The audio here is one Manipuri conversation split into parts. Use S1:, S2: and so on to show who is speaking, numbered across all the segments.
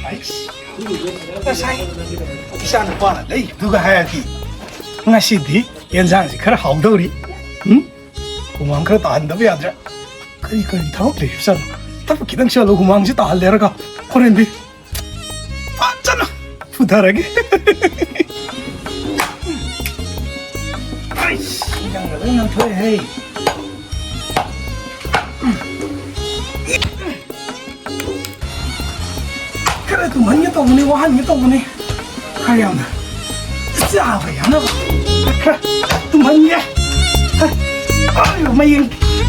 S1: sai isan pa dai duga hayati ngasi di yanjang si khara hawdori humang khara tahan da yadra kari kari thau le san tab kidang shalo humang si tahal le ra khoren di achana pudharage ai yang ga nang thoi hey kare tu man ye tong ni wa han ye tong ni kaya na ja ba ya na kare tu man ye ai yo mai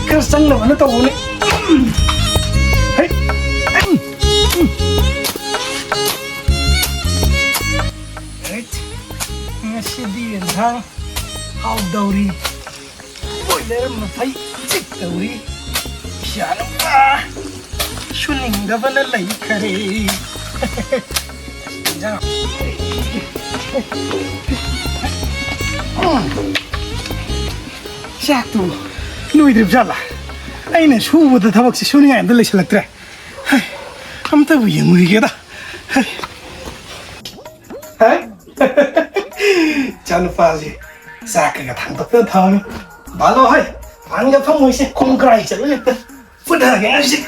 S1: kare sang na tong ni hey right ngasi di yang hau dauri boiler ma thai chik dauri shanu ba shuning da bana lai khare ꯆꯥꯛꯇꯨ ꯂꯣꯏꯗ꯭ꯔꯤꯕꯖꯥꯠꯂꯥ ꯑꯩꯅ ꯁꯨꯕꯗ ꯊꯕꯛꯁꯤ ꯁꯨꯅꯤꯡꯉꯥꯏ ꯑꯝꯇ ꯂꯩꯁꯤꯜꯂꯛꯇ꯭ꯔꯦ ꯑꯝꯇꯕꯨ ꯌꯦꯡꯉꯨꯈꯤꯒꯦꯗ ꯏꯆꯥꯅꯨꯄꯥꯁꯤ ꯆꯥꯛꯀꯒ ꯊꯥꯡꯗꯣꯛꯇꯅ ꯊꯝꯃꯤ ꯕꯥꯂꯣ ꯍꯩ ꯄꯥꯟꯒ ꯐꯝꯃꯣꯏꯁꯦ ꯈꯣꯡꯒ꯭ꯔꯥꯏ ꯆꯠꯂꯨ ꯍꯦꯛꯇ ꯐꯨꯊꯒꯦ ꯉꯁꯤ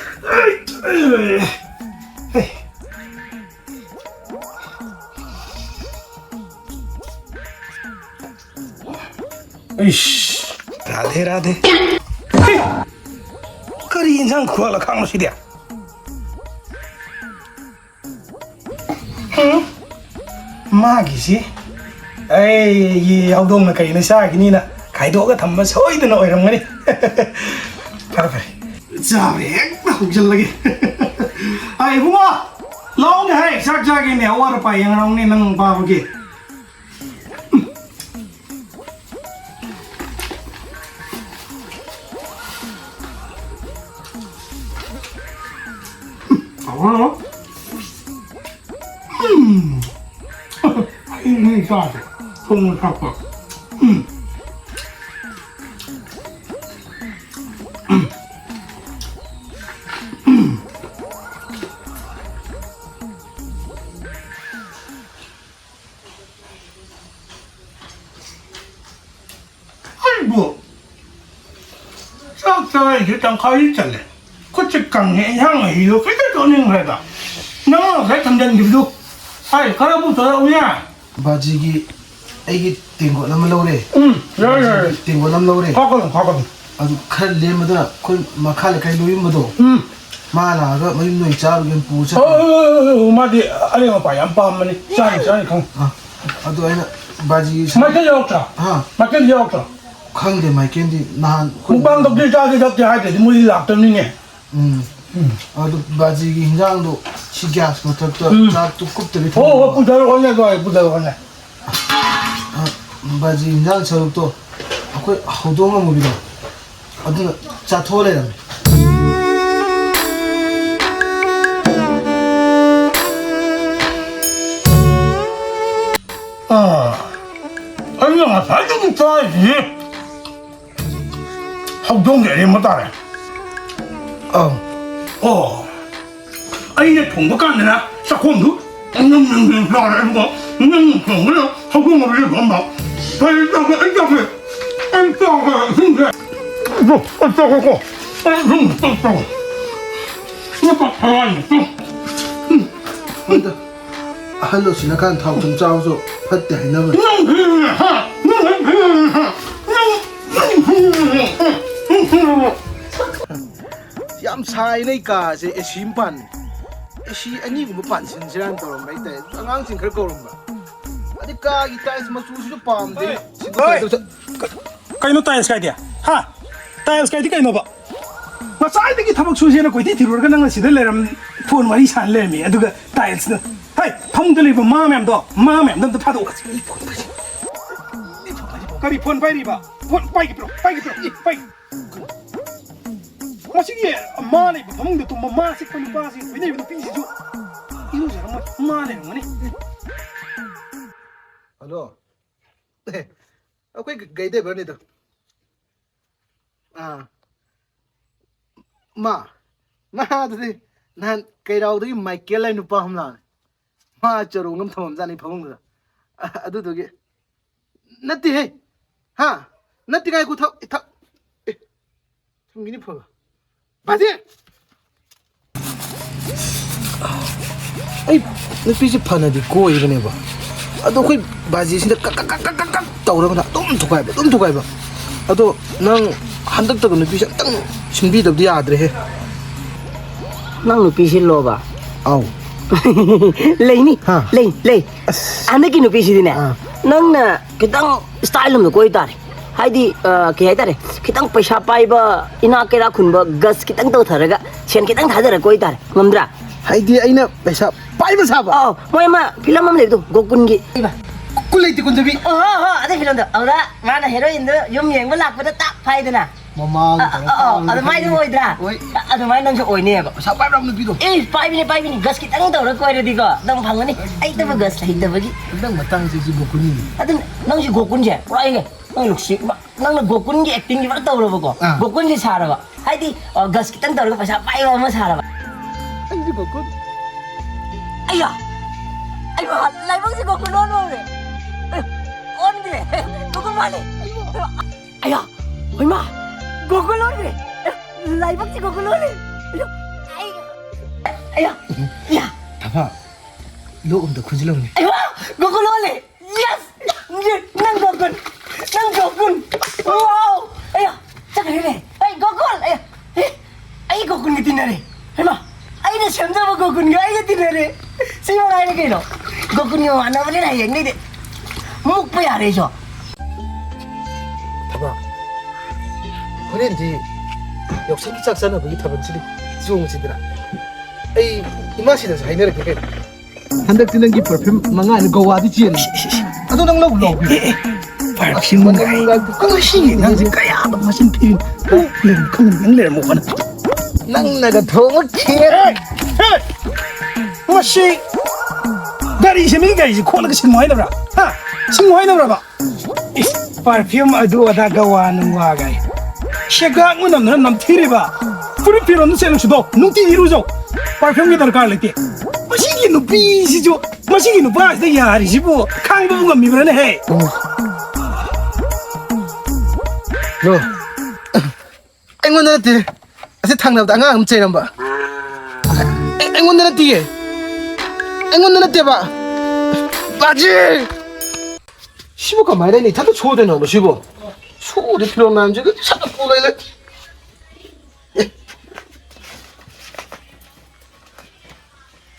S1: 이씨, 라데 라데. 그리 인상 구하라 강로시디야. 응? 마기지? 에이, 이 야우동나 가이나 샤기니나 가이도가 담마 소이드나 오이랑거니. 파라파리. 자베, 혹절라게. 아이 부마, 라운드 해, 싹싹이네. 와라파 양랑네 능 바보게. ini saja, semua apa? 아이고, 싹싹이 일단 가있잖아. 고춧강에 향을 이렇게 떠는 거다. 너 왜 담장 집도? 아이, 가라부터 오냐?
S2: 바지기 애기 땡고 남을 넣으래.
S1: 야.
S2: 땡고 남 넣으래.
S1: 가거든.
S2: 아주 칼 내면은 그 마칼 칼 놓이면도. 마라가 뭐 있는 자루겐 부자.
S1: 마디 아니가 봐야 밤만이 짠 강.
S2: 아도 아이나 바지.
S1: 마켓 역자. 마켓 역자.
S2: 강대 마켓디 난.
S1: 국방도 길자게 잡게 하지. 무리 락더니네. 아도 바지기 인장도 시기하스부터 자 두껍더니 부자로 가냐 부자로 가냐
S2: 바지 인장 저도 아그 호동한 무비다 아도 자 토래라 아니야 살도 좋아야지 호동이 뭐다래 아니 내 통도 깐느나 싹콘도 나를 뭐 그냥 하고를 엄마 발다가 안다가 근데 뭐 어쩌고 어쩌고 이거 봐야지 근데 할로 지나간 타고 좀 짜서 πατ대 해나면 ꯌꯥꯝ ꯁꯥꯏꯅꯩ ꯀꯥꯁꯦ ꯑꯦꯁꯤ ꯑꯃ ꯄꯥꯟꯅꯤ ꯑꯦꯁꯤ ꯑꯅꯤꯒꯨꯝꯕ ꯄꯥꯟꯁꯤꯟꯁꯤꯔꯥꯅ ꯇꯧꯔꯝꯕ ꯍꯥꯏꯇꯥꯔꯦ ꯑꯉꯥꯡꯁꯤꯡ ꯈꯔ ꯀꯧꯔꯝꯕ ꯑꯗꯩ ꯀꯥꯒꯤ ꯇꯥꯏꯜꯁ ꯃꯆꯨꯁꯤꯁꯨ ꯄꯥꯝꯗꯦ
S1: ꯀꯩꯅꯣ ꯇꯥꯏꯜꯁ ꯀꯥꯏꯗꯤ ꯇꯥꯏꯜꯁ ꯀꯥꯏꯗꯤ ꯀꯩꯅꯣꯕ ꯉꯁꯥꯏꯗꯒꯤ ꯊꯕꯛ ꯁꯨꯁꯦꯅ ꯀꯣꯏꯊꯤ ꯊꯤꯔꯨꯔꯒ ꯅꯪꯅ ꯁꯤꯗ ꯂꯩꯔꯝ ꯐꯣꯟ ꯋꯥꯔꯤ ꯁꯥꯟꯅ ꯂꯩꯔꯝꯃꯤ ꯑꯗꯨꯒ ꯇꯥꯏꯜꯁꯅ ꯍꯩ ꯐꯃꯨꯡꯗ ꯂꯩꯕ ꯃꯥ ꯃꯌꯥꯝꯗꯣ ꯑꯝꯇ ꯊꯥꯗꯣꯛꯑꯣ ꯀꯔꯤ ꯐꯣꯟ ꯄꯥꯏꯔꯤꯕ ꯐꯣꯟ ꯄꯥꯏꯒꯤꯕ꯭ꯔꯣ ꯃꯁꯤꯒꯤ ꯃꯥ ꯂꯩꯕ ꯐꯃꯨꯡꯗ ꯇꯨꯝꯕ ꯃꯥ ꯆꯤꯛꯄ ꯅꯨꯄꯥꯁꯤ ꯂꯣꯏꯅꯔꯤꯕ ꯅꯨꯄꯤꯁꯤꯁꯨ 이러잖아 엄마네 어머니
S2: ꯍꯜꯂꯣ ꯑꯩꯈꯣꯏ ꯒꯩꯗꯦꯕꯔꯅꯤꯗ ꯃꯥꯗꯨꯗꯤ ꯅꯍꯥꯟ ꯀꯩꯔꯥꯎꯗꯒꯤ ꯃꯥꯏꯀꯦꯜ ꯍꯥꯏ ꯅꯨꯄꯥ ꯑꯃ ꯂꯥꯛꯑꯦ 마 저로 ngâm thầm ra này phong rồi adu to ge natti he ha natti gai ku thak thak thằng gini pho baje ai nupi ji phana di ko ibane ba ado khoi baje sin kak kak kak kak kak tawra ba dum thukai ba ado nang handak ta nupi sa tang singbi dab di adre he
S3: nang nupi sin lo ba
S2: au
S3: lei ni
S2: Ha.
S3: lei anda ki nupi si dine nang na kitang style mo ko itare haidi ki haitare kitang paisa pai ba ina kera khun ba gas kitang to tharaga chen kitang thadara ko itare ngamdra
S2: haidi aina paisa pai ba sa ba
S3: oh moi ma film am le do gokun gi ba
S2: kulai ti kun jabi
S3: ade film da awda mana heroine do yum yeng ba lak ba ta phai dana
S2: mama
S3: adu mai do oidra adu mai nang so oi ne ba
S2: sa pai ram nupi do
S3: eh pai bini gas kitang to ra ko re di ko dang phangani ai ta ba gas lai da ba gi
S2: dang matang si ji bokuni
S3: Aduh, nang si Gokun je, right ke? Nang luksi, nang na Gokun ki acting ni ba tahu lah bako? Gokun si sara ba. Hai di gas kita tahu ka pasal pai ba sara ba.
S2: ai ji bokun
S3: Ayah, ayah, lai bang si Gokun on ni. On ni, Gokun mana? Ayah, oi ma, Gokun on ni. Lai bang si Gokun on ni. Ayah, ayah,
S2: tapa lo da khujilong ni
S3: ayah, Gokun on ni. Yes, nang Gokun. Wow, ayah, cakap ni. Ay, Gokun, ayah. Ay, Gokun ni tinare. Hey ma, ay na siyamda ba Gokun ni? Ay na tinare. Sino na ay kayo? Gokun yung ano ba nila yung hindi. Muk pa yari siya.
S2: tapa 그런지 역시 기착사는 거기 타본지리 지용지더라 에이 이마시는 사이너를 그게 한dak tinan gi perfume mga ano gawa di chin ato nang log log
S1: parfum mo shi nang si kaya ba masin pin len kang nang le mo kana
S2: nang naga thong khere
S1: mashi dari se mi ga ji ko la sin mo ina bra ha sin mo ina bra ba parfum adu ada gawa nang wa ga shega ngun nam thiri ba puri piro no se no sudo nuti iru jo parfum gi darkar lete mashi no pi si jo mashi no ba de yari si bo kang bu ngam mi bra ne he
S2: 너 앵원들한테 아세 탕나보다 안 엄청 봐 앵원들한테 앵원들한테 봐 맞지 15가 많이 되니 다도 초대는 너 15 초대 필요 없는 저거 차도 불러야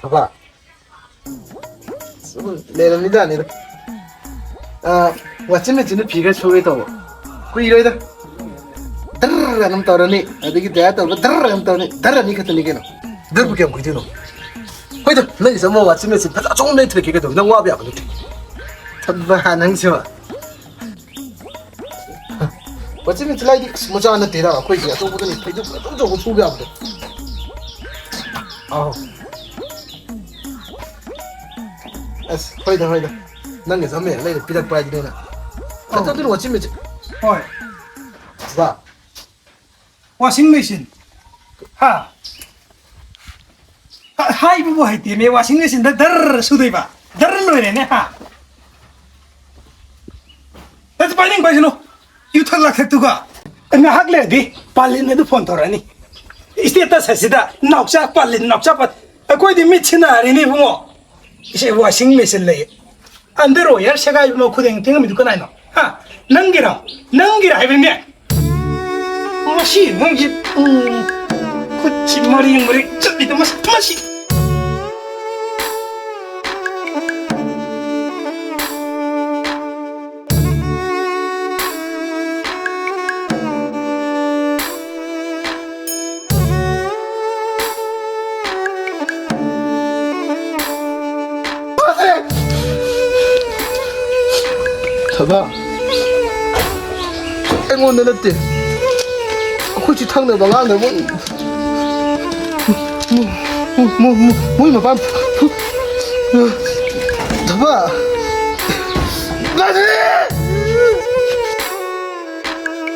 S2: 봐봐 내립니다 내려 아 왔으면 진짜 비가 초에도 그 이러다 드르르 떠러니 어디기 대야 떠 드르르 떠니 드르니 같은 얘기는 드르게 하고 있잖아 거기도 너희서 뭐 왔으면 진짜 좋은 멘트를 기게 너 와비 하거든 thật chưa 왔으면 슬라이디 뭐자 하나 대라 거기 또 보더니 페이지 또 저거 소개하거든 아우 에스 거기다 난 그래서 매 내가 비닥 봐야 되나 어떤 왔으면
S1: oi
S2: 봐
S1: washing machine ha hai bu hai ti me washing machine da dar su dei ba dar lo ne ne ha that's finding by no you thak lak tu ga na hak le di palin ne du phone to rani status asida nakcha palin nakcha pat koi di mit china ri ni bungo ise washing machine le andero yar shaga mo khudeng thing mi du kana no ha nangira hai ben ne masih mungkin kucing mari yang mari jadi itu masih
S2: 봐봐 앵원들한테 혹시 탕내 방안에 뭐이마 밤 봐봐